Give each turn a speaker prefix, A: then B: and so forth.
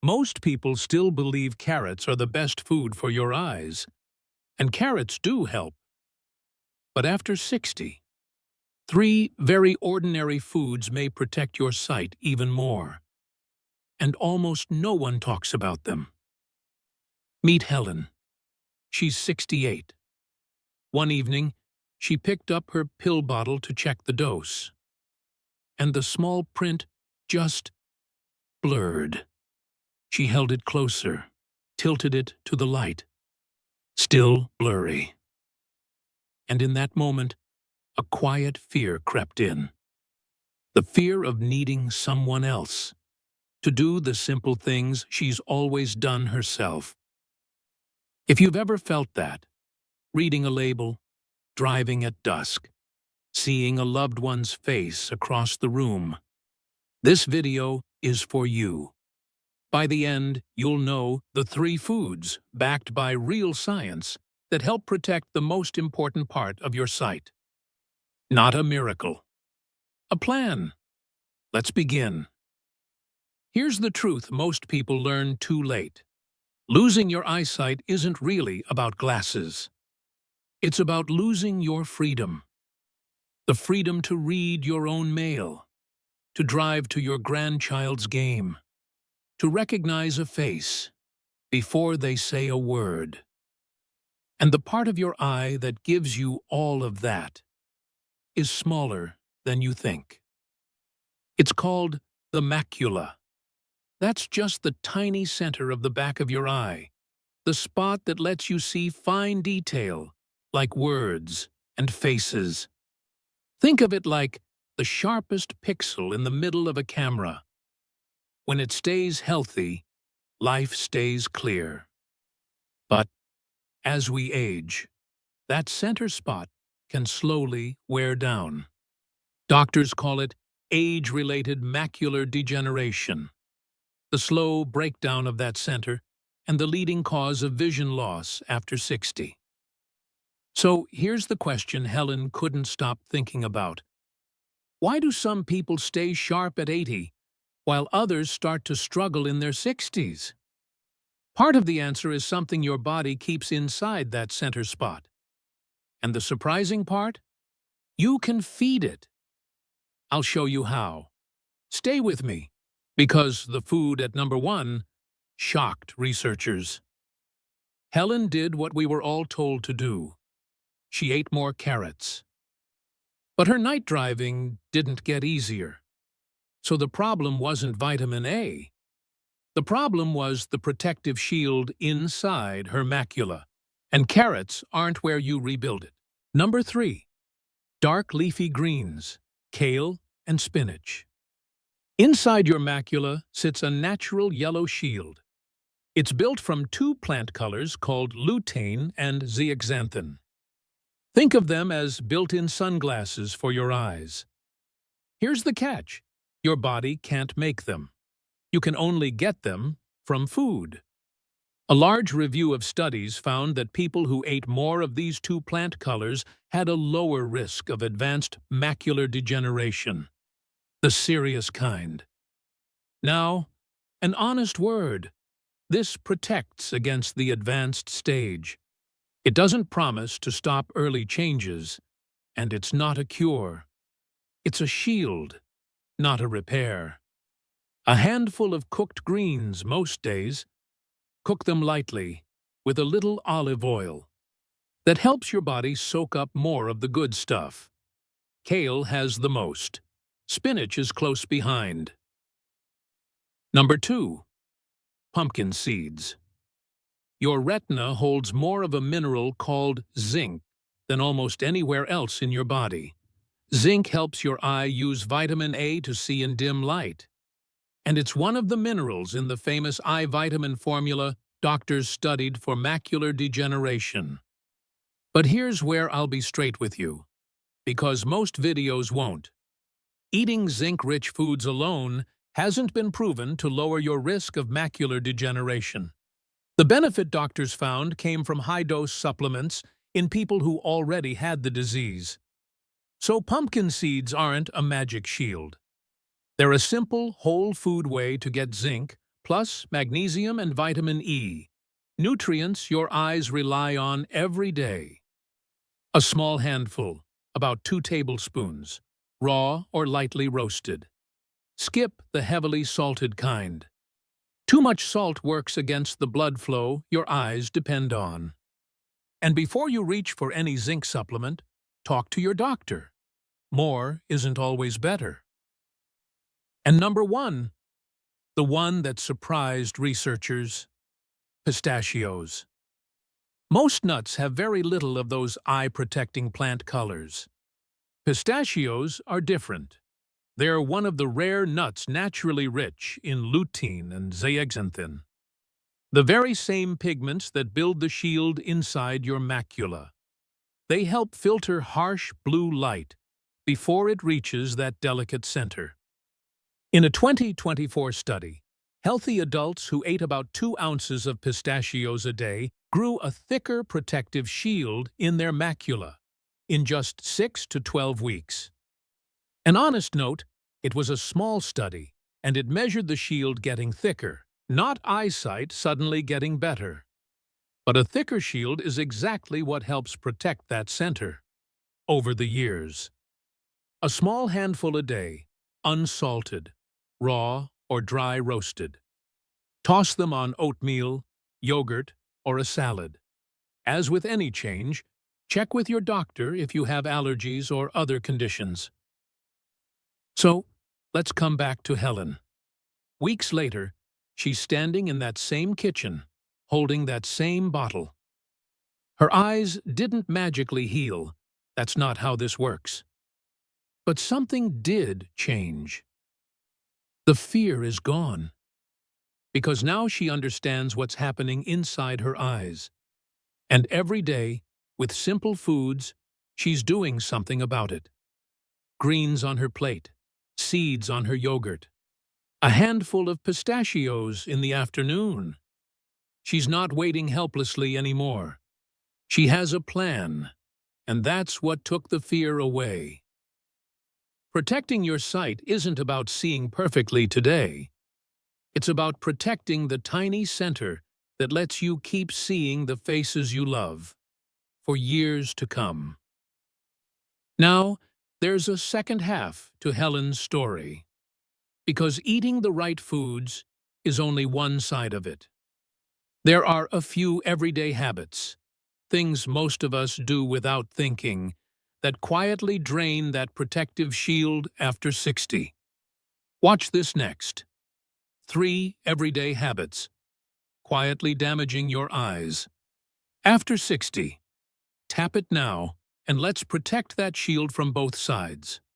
A: Most people still believe carrots are the best food for your eyes, and carrots do help. But after 60, three very ordinary foods may protect your sight even more, and almost no one talks about them. Meet Helen. She's 68. One evening, she picked up her pill bottle to check the dose, and the small print just blurred. She held it closer, tilted it to the light. Still blurry. And in that moment, a quiet fear crept in. The fear of needing someone else to do the simple things she's always done herself. If you've ever felt that, reading a label, driving at dusk, seeing a loved one's face across the room, this video is for you. By the end, you'll know the three foods, backed by real science, that help protect the most important part of your sight. Not a miracle. A plan. Let's begin. Here's the truth most people learn too late. Losing your eyesight isn't really about glasses. It's about losing your freedom. The freedom to read your own mail, to drive to your grandchild's game, to recognize a face before they say a word. And the part of your eye that gives you all of that is smaller than you think. It's called the macula. That's just the tiny center of the back of your eye, the spot that lets you see fine detail, like words and faces. Think of it like the sharpest pixel in the middle of a camera. When it stays healthy, life stays clear. But as we age, that center spot can slowly wear down. Doctors call it age-related macular degeneration, the slow breakdown of that center and the leading cause of vision loss after 60. So here's the question Helen couldn't stop thinking about. Why do some people stay sharp at 80, while others start to struggle in their 60s? Part of the answer is something your body keeps inside that center spot. And the surprising part? You can feed it. I'll show you how. Stay with me, because the food at number 1 shocked researchers. Helen did what we were all told to do. She ate more carrots. But her night driving didn't get easier. So the problem wasn't vitamin A. The problem was the protective shield inside her macula. And carrots aren't where you rebuild it. Number 3. Dark leafy greens, kale and spinach. Inside your macula sits a natural yellow shield. It's built from two plant colors called lutein and zeaxanthin. Think of them as built-in sunglasses for your eyes. Here's the catch. Your body can't make them. You can only get them from food. A large review of studies found that people who ate more of these two plant colors had a lower risk of advanced macular degeneration, the serious kind. Now, an honest word. This protects against the advanced stage. It doesn't promise to stop early changes, and it's not a cure. It's a shield, not a repair. A handful of cooked greens most days. Cook them lightly, with a little olive oil. That helps your body soak up more of the good stuff. Kale has the most. Spinach is close behind. Number 2. Pumpkin seeds. Your retina holds more of a mineral called zinc than almost anywhere else in your body. Zinc helps your eye use vitamin A to see in dim light. And it's one of the minerals in the famous eye vitamin formula doctors studied for macular degeneration. But here's where I'll be straight with you, because most videos won't. Eating zinc-rich foods alone hasn't been proven to lower your risk of macular degeneration. The benefit doctors found came from high-dose supplements in people who already had the disease. So pumpkin seeds aren't a magic shield. They're a simple, whole food way to get zinc, plus magnesium and vitamin E, nutrients your eyes rely on every day. A small handful, about 2 tablespoons, raw or lightly roasted. Skip the heavily salted kind. Too much salt works against the blood flow your eyes depend on. And before you reach for any zinc supplement, talk to your doctor. More isn't always better. And number 1, the one that surprised researchers: pistachios. Most nuts have very little of those eye-protecting plant colors. Pistachios are different. They're one of the rare nuts naturally rich in lutein and zeaxanthin, the very same pigments that build the shield inside your macula. They help filter harsh blue light before it reaches that delicate center. In a 2024 study, healthy adults who ate about 2 ounces of pistachios a day grew a thicker protective shield in their macula in just 6 to 12 weeks. An honest note, it was a small study, and it measured the shield getting thicker, not eyesight suddenly getting better. But a thicker shield is exactly what helps protect that center over the years. A small handful a day, unsalted, raw or dry roasted. Toss them on oatmeal, yogurt, or a salad. As with any change, check with your doctor if you have allergies or other conditions. So, let's come back to Helen. Weeks later, she's standing in that same kitchen, holding that same bottle. Her eyes didn't magically heal. That's not how this works. But something did change. The fear is gone. Because now she understands what's happening inside her eyes. And every day, with simple foods, she's doing something about it. Greens on her plate, seeds on her yogurt, a handful of pistachios in the afternoon. She's not waiting helplessly anymore. She has a plan, and that's what took the fear away. Protecting your sight isn't about seeing perfectly today. It's about protecting the tiny center that lets you keep seeing the faces you love for years to come. Now, there's a second half to Helen's story, because eating the right foods is only one side of it. There are a few everyday habits, things most of us do without thinking, that quietly drain that protective shield after 60. Watch this next. 3 everyday habits, quietly damaging your eyes. After 60. Tap it now, and let's protect that shield from both sides.